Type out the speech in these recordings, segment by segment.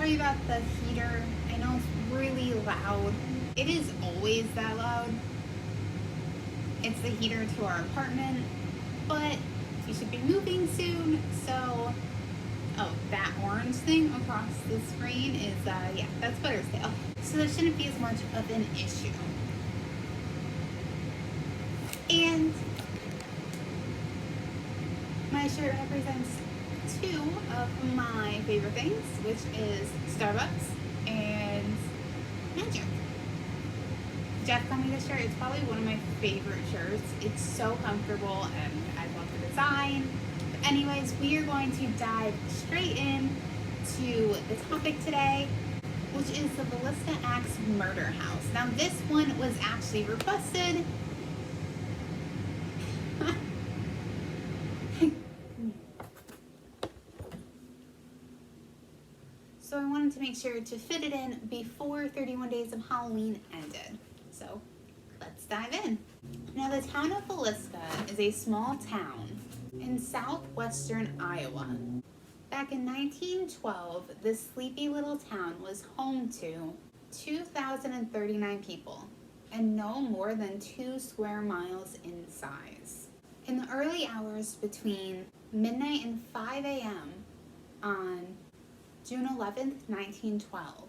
sorry about the heater. I know it's really loud. It is always that loud. It's the heater to our apartment, but we should be moving soon, so... Oh, that orange thing across the screen is, yeah, that's Buttersdale. So there shouldn't be as much of an issue. And my shirt represents two of my favorite things, which is Starbucks and Magic. Jeff got me this shirt. It's probably one of my favorite shirts. It's so comfortable and I love the design. But anyways, we are going to dive straight in to the topic today, which is the Villisca Axe Murder House. Now this one was actually requested. So I wanted to make sure to fit it in before 31 Days of Halloween ended. So let's dive in. Now the town of Villisca is a small town in southwestern Iowa. Back in 1912, this sleepy little town was home to 2,039 people and no more than 2 square miles in size. In the early hours between midnight and 5 a.m. on June 11th, 1912,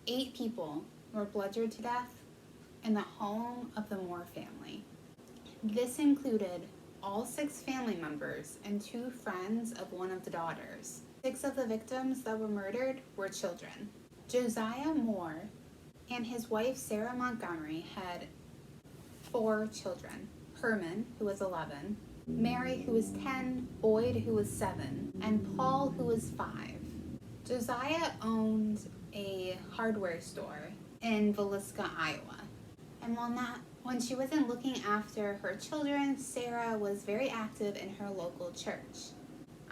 8 people were bludgeoned to death in the home of the Moore family. This included all 6 family members and 2 friends of one of the daughters. 6 of the victims that were murdered were children. Josiah Moore and his wife Sarah Montgomery had 4 children. Herman, who was 11, Mary, who was 10, Boyd, who was 7, and Paul, who was 5. Josiah owned a hardware store in Villisca, Iowa. And when she wasn't looking after her children, Sarah was very active in her local church.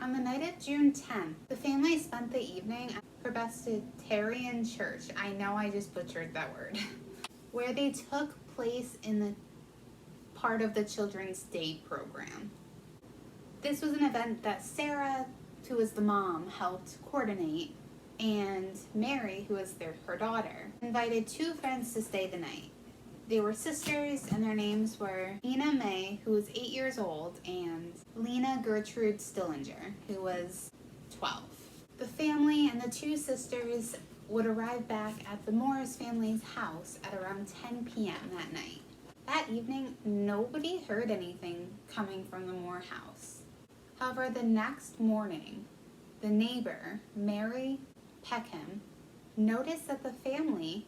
On the night of June 10th, the family spent the evening at Presbyterian Church. I know I just butchered that word. Where they took place in the part of the Children's Day program. This was an event that Sarah, who was the mom, helped coordinate, and Mary, who was her daughter, invited 2 friends to stay the night. They were sisters, and their names were Ina May, who was 8 years old, and Lena Gertrude Stillinger, who was 12. The family and the 2 sisters would arrive back at the Morris family's house at around 10 p.m. that night. That evening, nobody heard anything coming from the Moore house. However, the next morning, the neighbor, Mary Peckham, noticed that the family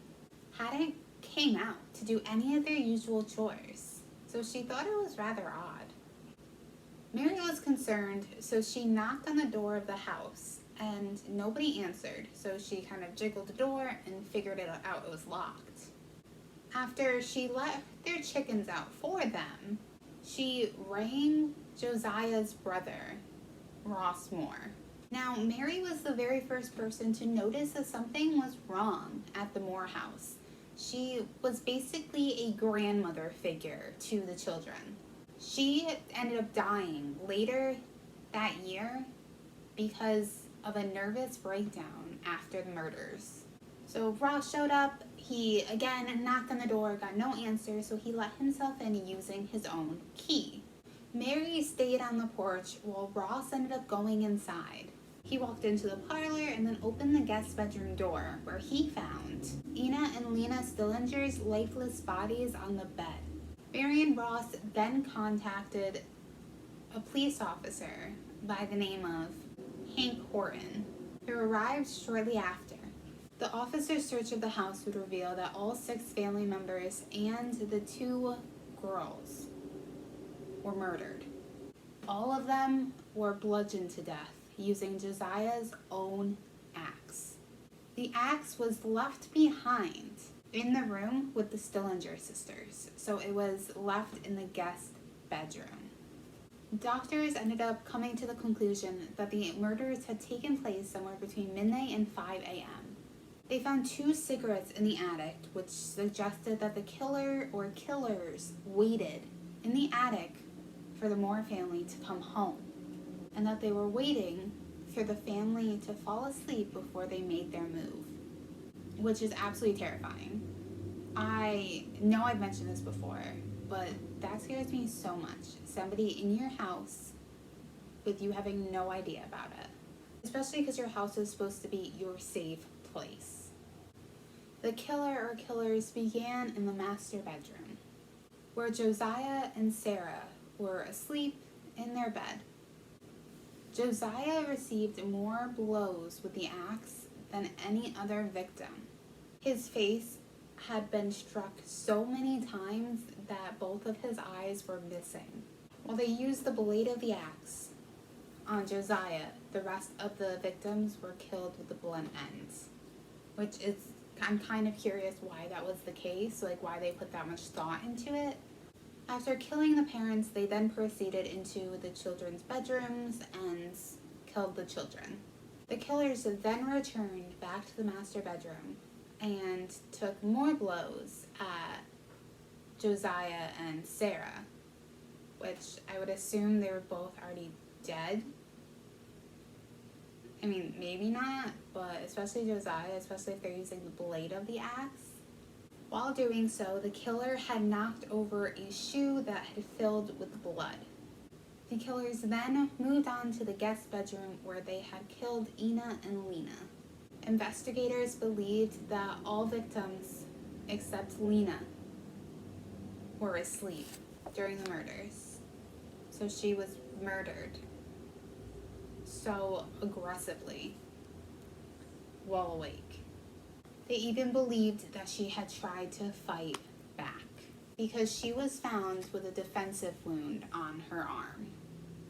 hadn't came out to do any of their usual chores, so she thought it was rather odd. Mary was concerned, so she knocked on the door of the house, and nobody answered, so she kind of jiggled the door and figured it out, it was locked. After she let their chickens out for them, she rang Josiah's brother, Ross Moore. Now, Mary was the very first person to notice that something was wrong at the Moore house. She was basically a grandmother figure to the children. She ended up dying later that year because of a nervous breakdown after the murders. So Ross showed up, he again knocked on the door, got no answer, so he let himself in using his own key. Mary stayed on the porch while Ross ended up going inside. He walked into the parlor and then opened the guest bedroom door, where he found Ina and Lena Stillinger's lifeless bodies on the bed. Mary and Ross then contacted a police officer by the name of Hank Horton, who arrived shortly after. The officer's search of the house would reveal that all 6 family members and the 2 girls were murdered. All of them were bludgeoned to death using Josiah's own axe. The axe was left behind in the room with the Stillinger sisters, so it was left in the guest bedroom. Doctors ended up coming to the conclusion that the murders had taken place somewhere between midnight and 5 a.m. They found 2 cigarettes in the attic, which suggested that the killer or killers waited in the attic for the Moore family to come home, and that they were waiting for the family to fall asleep before they made their move, which is absolutely terrifying. I know I've mentioned this before, but that scares me so much. Somebody in your house with you having no idea about it. Especially because your house is supposed to be your safe place. The killer or killers began in the master bedroom, where Josiah and Sarah were asleep in their bed. Josiah received more blows with the axe than any other victim. His face had been struck so many times that both of his eyes were missing. While they used the blade of the axe on Josiah, the rest of the victims were killed with the blunt ends, which is, I'm kind of curious why that was the case, like why they put that much thought into it. After killing the parents, they then proceeded into the children's bedrooms and killed the children. The killers then returned back to the master bedroom and took more blows at Josiah and Sarah, which I would assume they were both already dead. I mean, maybe not, but especially Josiah, especially if they're using the blade of the axe. While doing so, the killer had knocked over a shoe that had filled with blood. The killers then moved on to the guest bedroom where they had killed Ina and Lena. Investigators believed that all victims, except Lena, were asleep during the murders. So she was murdered so aggressively while awake. They even believed that she had tried to fight back because she was found with a defensive wound on her arm.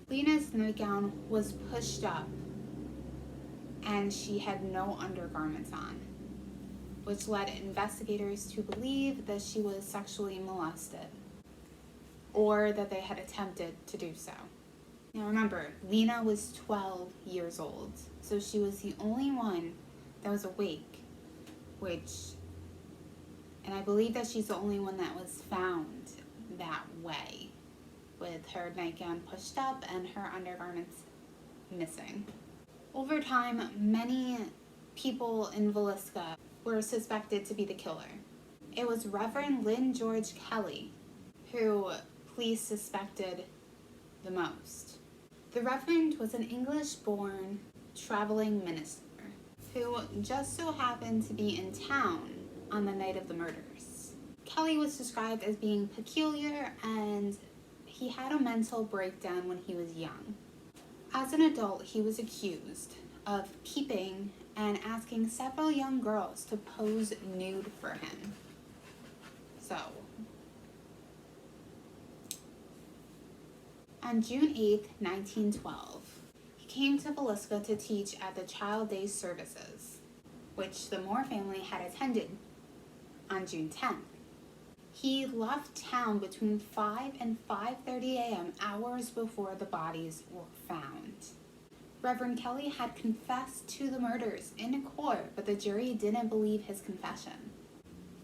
Lena's nightgown was pushed up and she had no undergarments on, which led investigators to believe that she was sexually molested or that they had attempted to do so. Now remember, Lena was 12 years old, so she was the only one that was awake, and I believe that she's the only one that was found that way, with her nightgown pushed up and her undergarments missing. Over time, many people in Villisca were suspected to be the killer. It was Reverend Lynn George Kelly who police suspected the most. The Reverend was an English-born traveling minister who just so happened to be in town on the night of the murders. Kelly was described as being peculiar and he had a mental breakdown when he was young. As an adult, he was accused of keeping and asking several young girls to pose nude for him. So, on June 8th, 1912, he came to Villisca to teach at the Child Day services, which the Moore family had attended on June 10th. He left town between 5 and 5:30 a.m., hours before the bodies were found. Reverend Kelly had confessed to the murders in court, but the jury didn't believe his confession.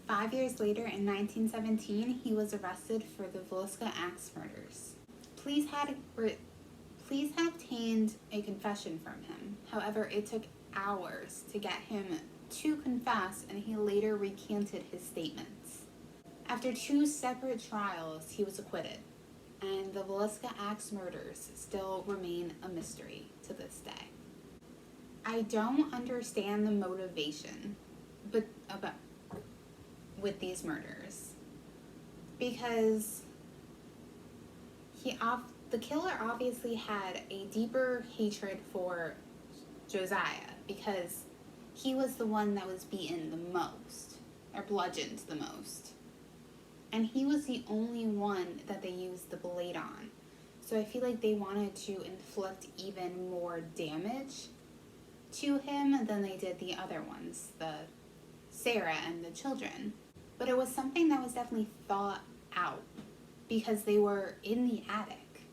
5 years later, in 1917, he was arrested for the Villisca Axe Murders. Police had obtained a confession from him. However, it took hours to get him to confess, and he later recanted his statements. After 2 separate trials, he was acquitted, and the Villisca Axe Murders still remain a mystery to this day. I don't understand the motivation with these murders, because the killer obviously had a deeper hatred for Josiah because he was the one that was beaten the most, or bludgeoned the most. And he was the only one that they used the blade on. So I feel like they wanted to inflict even more damage to him than they did the other ones, the Sarah and the children. But it was something that was definitely thought out because they were in the attic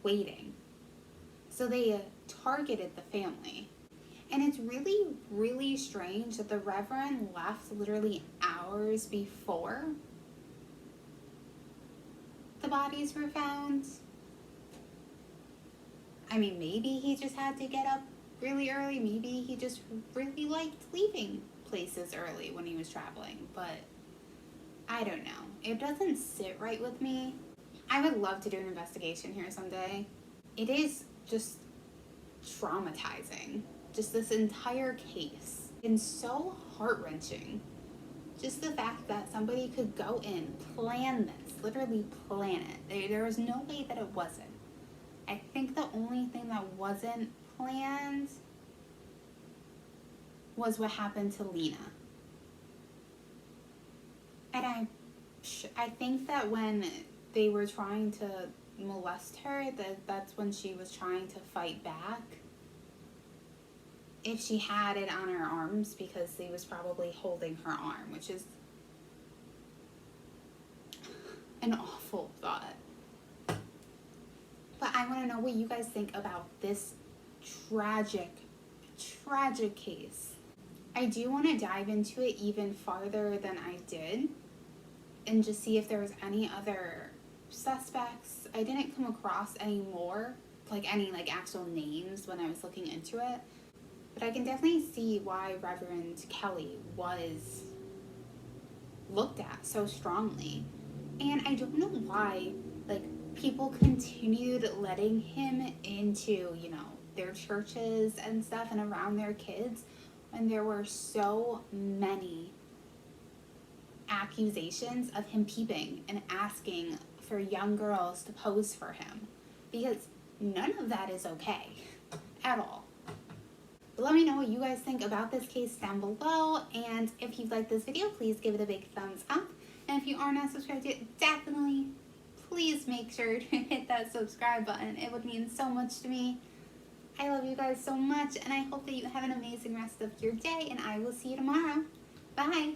waiting. So they targeted the family. And it's really, really strange that the Reverend left literally hours before the bodies were found. I mean, maybe he just had to get up really early. Maybe he just really liked leaving places early when he was traveling, but I don't know. It doesn't sit right with me. I would love to do an investigation here someday. It is just traumatizing. Just this entire case. And so heart-wrenching. Just the fact that somebody could go in, plan this, literally plan it. There was no way that it wasn't. I think the only thing that wasn't planned was what happened to Lena. And I think that when they were trying to molest her, that's when she was trying to fight back. If she had it on her arms, because he was probably holding her arm, which is an awful thought. But I want to know what you guys think about this tragic case. I do want to dive into it even farther than I did and just see if there was any other suspects. I didn't come across any more, any actual names when I was looking into it. But I can definitely see why Reverend Kelly was looked at so strongly. And I don't know why, people continued letting him into, their churches and stuff and around their kids when there were so many accusations of him peeping and asking for young girls to pose for him. Because none of that is okay at all. But let me know what you guys think about this case down below. And if you like this video, please give it a big thumbs up. And if you are not subscribed yet, definitely, please make sure to hit that subscribe button. It would mean so much to me. I love you guys so much, and I hope that you have an amazing rest of your day, and I will see you tomorrow. Bye!